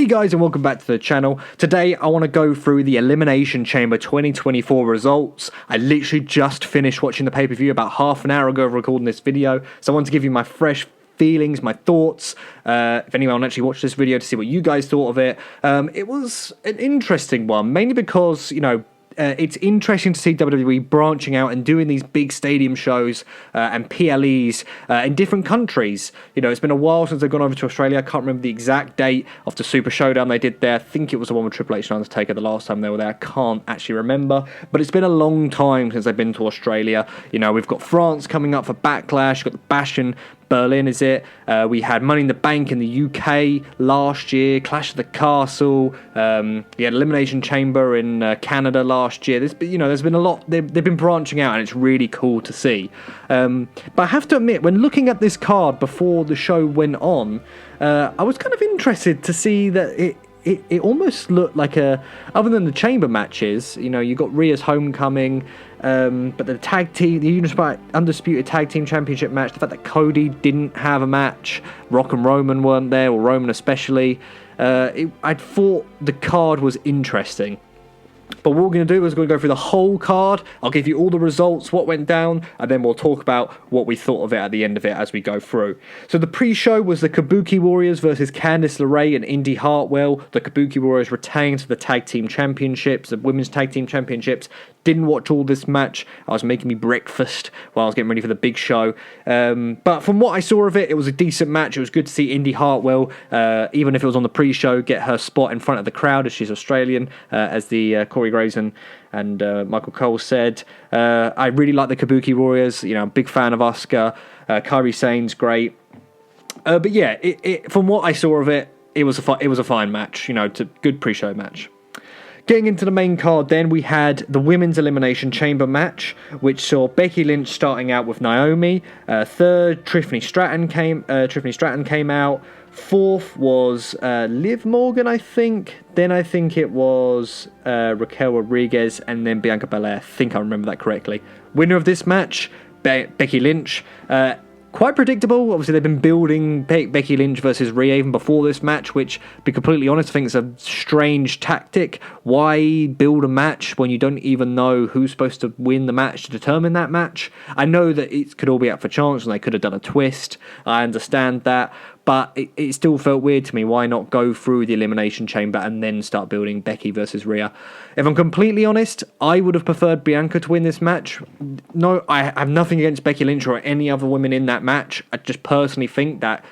Hey guys, and welcome back to the channel. Today I want to go through the Elimination Chamber 2024 results. I literally just finished watching the pay-per-view about half an hour ago of recording this video, so I want to give you my fresh feelings, my thoughts. If anyone actually watched this video to see what you guys thought of it. It was an interesting one, mainly because, it's interesting to see WWE branching out and doing these big stadium shows and PLEs in different countries. It's been a while since they've gone over to Australia. I can't remember the exact date of the Super Showdown they did there. I think it was the one with Triple H and Undertaker the last time they were there. I can't actually remember. But it's been a long time since they've been to Australia. We've got France coming up for Backlash. We've got the Bash in Berlin, is it? We had Money in the Bank in the UK last year, Clash of the Castle, we had Elimination Chamber in Canada last year. There's been a lot. They've been branching out, and it's really cool to see. But I have to admit, when looking at this card before the show went on, I was kind of interested to see that it almost looked like other than the chamber matches, you got Rhea's homecoming, but the Undisputed Tag Team Championship match, the fact that Cody didn't have a match, Rock and Roman weren't there, or Roman especially, I thought the card was interesting. But what we're going to do is we're going to go through the whole card. I'll give you all the results, what went down, and then we'll talk about what we thought of it at the end of it as we go through. So the pre-show was the Kabuki Warriors versus Candice LeRae and Indy Hartwell. The Kabuki Warriors retained the Tag Team Championships, the Women's Tag Team Championships. Didn't watch all this match. I was making me breakfast while I was getting ready for the big show. But from what I saw of it, it was a decent match. It was good to see Indy Hartwell, even if it was on the pre-show, get her spot in front of the crowd, as she's Australian, as the Corey Graves and Michael Cole said. I really like the Kabuki Warriors. I'm a big fan of Asuka. Kairi Sane's great. But yeah, from what I saw of it, it was a fine match. It's a good pre-show match. Getting into the main card then, we had the Women's Elimination Chamber match, which saw Becky Lynch starting out with Naomi. Third, Tiffany Stratton came out. Fourth was Liv Morgan, I think. Then I think it was Raquel Rodriguez, and then Bianca Belair. I think I remember that correctly. Winner of this match, Becky Lynch. Quite predictable. Obviously, they've been building Becky Lynch versus Rhea even before this match, which, to be completely honest, I think it's a strange tactic. Why build a match when you don't even know who's supposed to win the match to determine that match? I know that it could all be up for chance, and they could have done a twist. I understand that. But it still felt weird to me. Why not go through the Elimination Chamber and then start building Becky versus Rhea? If I'm completely honest, I would have preferred Bianca to win this match. No, I have nothing against Becky Lynch or any other women in that match. I just personally think that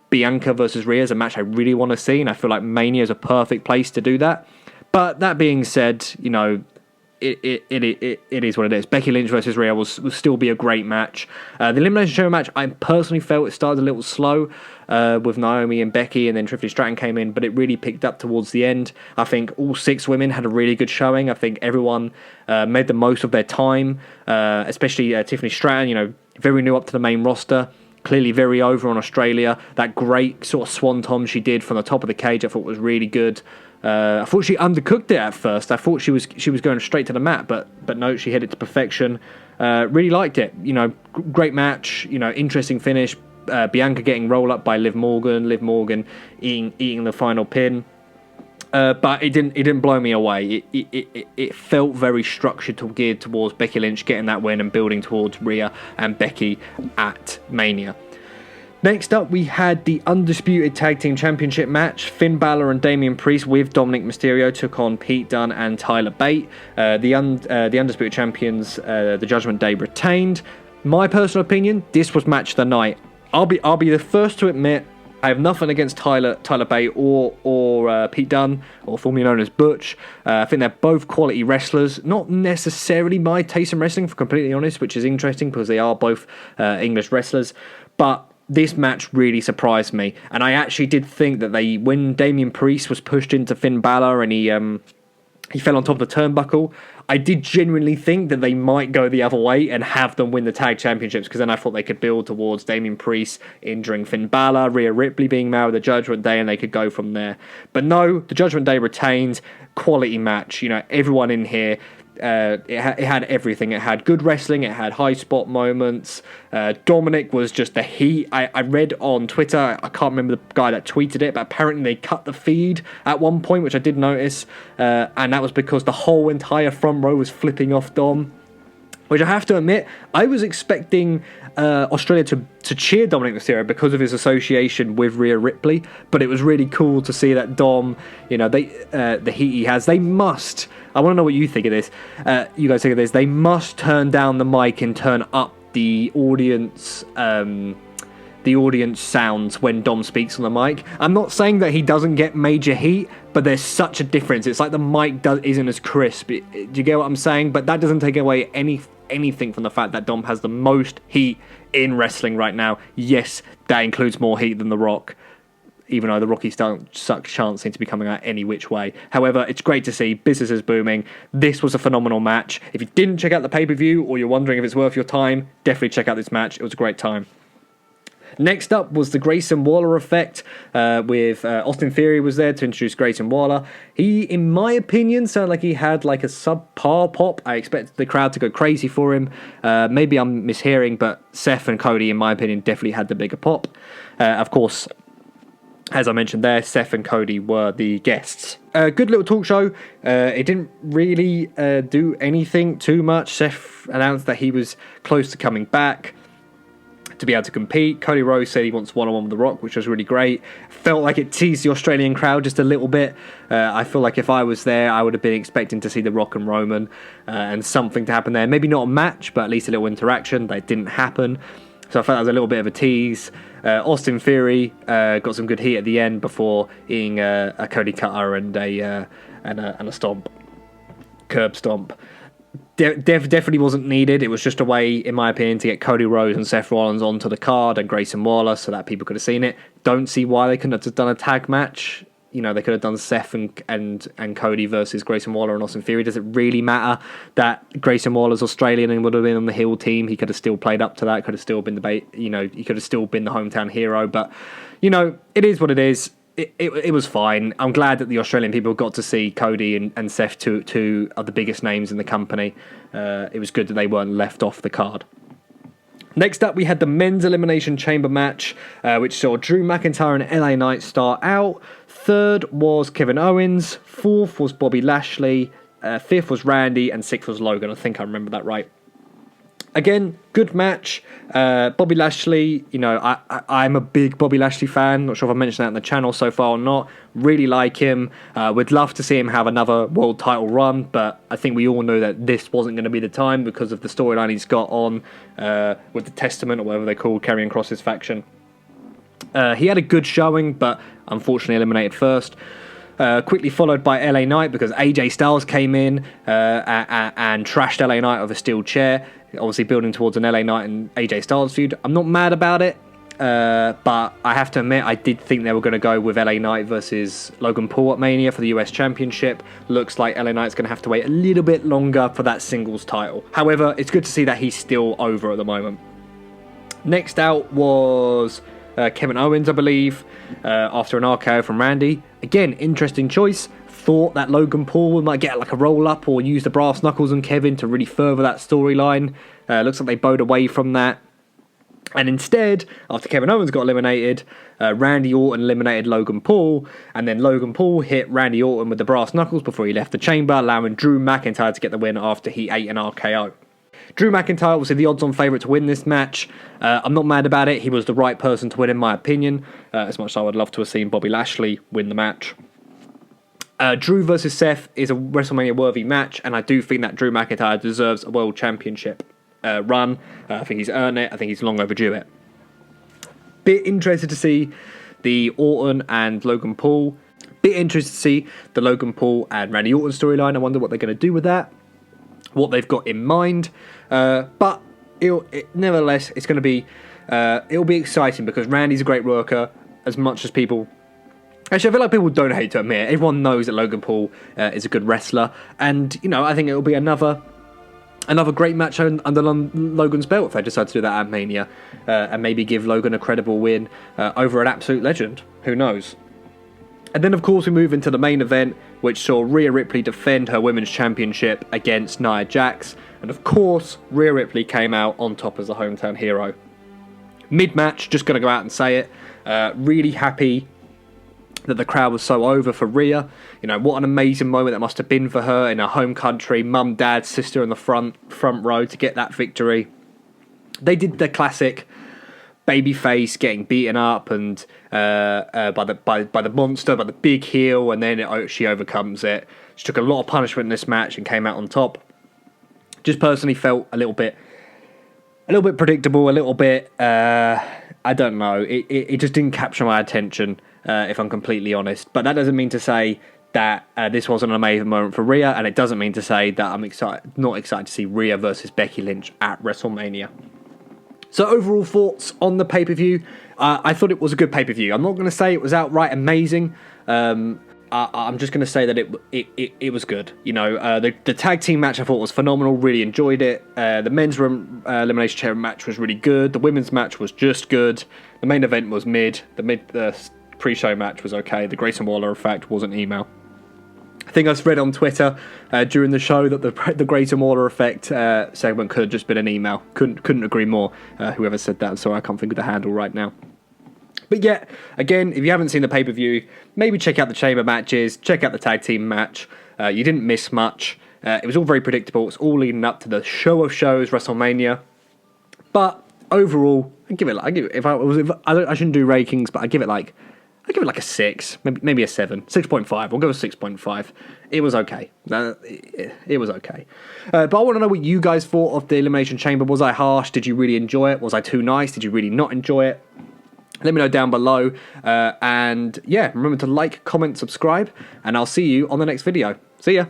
Bianca versus Rhea is a match I really want to see, and I feel like Mania is a perfect place to do that. But that being said, it is what it is. Becky Lynch versus Rhea will still be a great match. The Elimination Chamber match, I personally felt it started a little slow with Naomi and Becky, and then Tiffany Stratton came in, but it really picked up towards the end. I think all 6 women had a really good showing. I think everyone made the most of their time, especially Tiffany Stratton, very new up to the main roster. Clearly very over on Australia. That great sort of swanton she did from the top of the cage, I thought was really good. I thought she undercooked it at first. I thought she was going straight to the mat, but no, she hit it to perfection. Really liked it. Great match. Interesting finish. Bianca getting rolled up by Liv Morgan eating the final pin. But it didn't blow me away. It felt very structured, geared towards Becky Lynch getting that win and building towards Rhea and Becky at Mania. Next up, we had the Undisputed Tag Team Championship match. Finn Balor and Damian Priest with Dominic Mysterio took on Pete Dunne and Tyler Bate. The Undisputed Champions, the Judgment Day, retained. My personal opinion, this was match of the night. I'll be the first to admit, I have nothing against Tyler Bate or Pete Dunne, or formerly known as Butch. I think they're both quality wrestlers. Not necessarily my taste in wrestling, for completely honest, which is interesting because they are both English wrestlers. But this match really surprised me, and I actually did think that when Damian Priest was pushed into Finn Balor and he fell on top of the turnbuckle, I did genuinely think that they might go the other way and have them win the tag championships, because then I thought they could build towards Damian Priest injuring Finn Balor, Rhea Ripley being married with the Judgment Day, and they could go from there. But no, the Judgment Day retained. Quality match. Everyone in here It had everything. It had good wrestling. It had high spot moments. Dominic was just the heat. I read on Twitter, I can't remember the guy that tweeted it, but apparently they cut the feed at one point, which I did notice. And that was because the whole entire front row was flipping off Dom. Which I have to admit, I was expecting Australia to cheer Dominic Mysterio because of his association with Rhea Ripley, but it was really cool to see that Dom, the heat he has, they must, I want to know what you think of this, you guys think of this, they must turn down the mic and turn up the audience sounds when Dom speaks on the mic. I'm not saying that he doesn't get major heat, but there's such a difference. It's like the mic isn't as crisp. Do you get what I'm saying? But that doesn't take away anything from the fact that Dom has the most heat in wrestling right now. Yes, that includes more heat than The Rock, even though The Rocky's suck chance seem to be coming out any which way. However, it's great to see. Business is booming. This was a phenomenal match. If you didn't check out the pay-per-view or you're wondering if it's worth your time, definitely check out this match. It was a great time. Next up was the Grayson Waller effect with Austin Theory was there to introduce Grayson Waller. He, in my opinion, sounded like he had like a subpar pop. I expected the crowd to go crazy for him. Maybe I'm mishearing, but Seth and Cody, in my opinion, definitely had the bigger pop. Of course, as I mentioned there, Seth and Cody were the guests. Good little talk show. It didn't really do anything too much. Seth announced that he was close to coming back to be able to compete. Cody Rhodes said he wants one-on-one with The Rock, which was really great. Felt like it teased the Australian crowd just a little bit. I feel like if I was there, I would have been expecting to see The Rock and Roman and something to happen there. Maybe not a match, but at least a little interaction. That didn't happen. So I felt that was a little bit of a tease. Austin Theory got some good heat at the end before eating a Cody Cutter and a stomp. Curb stomp. Definitely wasn't needed. It was just a way, in my opinion, to get Cody Rhodes and Seth Rollins onto the card and Grayson Waller so that people could have seen it. Don't see why they couldn't have just done a tag match. They could have done Seth and Cody versus Grayson Waller and Austin Theory. Does it really matter that Grayson Waller's Australian and would have been on the heel team? He could have still played up to that. Could have still been he could have still been the hometown hero. But it is what it is. It was fine. I'm glad that the Australian people got to see Cody and Seth, two of the biggest names in the company. It was good that they weren't left off the card. Next up, we had the men's Elimination Chamber match, which saw Drew McIntyre and LA Knight start out. Third was Kevin Owens. Fourth was Bobby Lashley. Fifth was Randy. And sixth was Logan. I think I remember that right. Again, good match. Bobby Lashley, I'm a big Bobby Lashley fan. Not sure if I mentioned that on the channel so far or not. Really like him. Would love to see him have another world title run, but I think we all know that this wasn't going to be the time because of the storyline he's got on with the Testament, or whatever they call Karrion Kross's faction. He had a good showing, but unfortunately eliminated first. Quickly followed by LA Knight because AJ Styles came in and trashed LA Knight with a steel chair. Obviously building towards an LA Knight and AJ Styles feud. I'm not mad about it, but I have to admit I did think they were going to go with LA Knight versus Logan Paul at Mania for the US Championship. Looks like LA Knight's going to have to wait a little bit longer for that singles title. However, it's good to see that he's still over at the moment. Next out was Kevin Owens, I believe, after an RKO from Randy. Again, interesting choice. Thought that Logan Paul might get like a roll-up or use the brass knuckles on Kevin to really further that storyline. Looks like they bowed away from that. And instead, after Kevin Owens got eliminated, Randy Orton eliminated Logan Paul, and then Logan Paul hit Randy Orton with the brass knuckles before he left the chamber, allowing Drew McIntyre to get the win after he ate an RKO. Drew McIntyre was the odds-on favourite to win this match. I'm not mad about it. He was the right person to win, in my opinion, as much as I would love to have seen Bobby Lashley win the match. Drew versus Seth is a WrestleMania-worthy match, and I do think that Drew McIntyre deserves a World Championship run. I think he's earned it. I think he's long overdue it. Bit interested to see the Orton and Logan Paul. Bit interested to see the Logan Paul and Randy Orton storyline. I wonder what they're going to do with that, what they've got in mind. But nevertheless, it's going to be it'll be exciting because Randy's a great worker. As much as people, actually, I feel like people don't hate to admit it. Everyone knows that Logan Paul is a good wrestler, and I think it'll be another great match under Logan's belt if they decide to do that at Mania, and maybe give Logan a credible win over an absolute legend. Who knows? And then, of course, we move into the main event, which saw Rhea Ripley defend her Women's Championship against Nia Jax. And, of course, Rhea Ripley came out on top as the hometown hero. Mid-match, just going to go out and say it, really happy that the crowd was so over for Rhea. You know, what an amazing moment that must have been for her in her home country. Mum, dad, sister in the front row to get that victory. They did the classic babyface getting beaten up and by the monster, by the big heel, and then she overcomes it. She took a lot of punishment in this match and came out on top. Just personally felt a little bit predictable, a little bit I don't know. It just didn't capture my attention, if I'm completely honest. But that doesn't mean to say that this wasn't an amazing moment for Rhea, and it doesn't mean to say that I'm not excited to see Rhea versus Becky Lynch at WrestleMania. So overall thoughts on the pay-per-view. I thought it was a good pay-per-view. I'm not going to say it was outright amazing. I'm just going to say that it was good. You know, the tag team match I thought was phenomenal. Really enjoyed it. The men's Elimination Chamber match was really good. The women's match was just good. The main event was mid. The pre-show match was okay. The Grayson Waller effect wasn't email. I think I read on Twitter during the show that the Grayson Waller effect segment could have just been an email. Couldn't agree more. Whoever said that, sorry, I can't think of the handle right now. But yeah, again, if you haven't seen the pay-per-view, maybe check out the chamber matches, check out the tag team match. You didn't miss much. It was all very predictable. It's all leading up to the show of shows, WrestleMania. But overall, I shouldn't do rankings, but I give it like a 6, maybe a 7, 6.5. We'll go with 6.5. It was okay. It was okay. But I want to know what you guys thought of the Elimination Chamber. Was I harsh? Did you really enjoy it? Was I too nice? Did you really not enjoy it? Let me know down below. And yeah, remember to like, comment, subscribe, and I'll see you on the next video. See ya.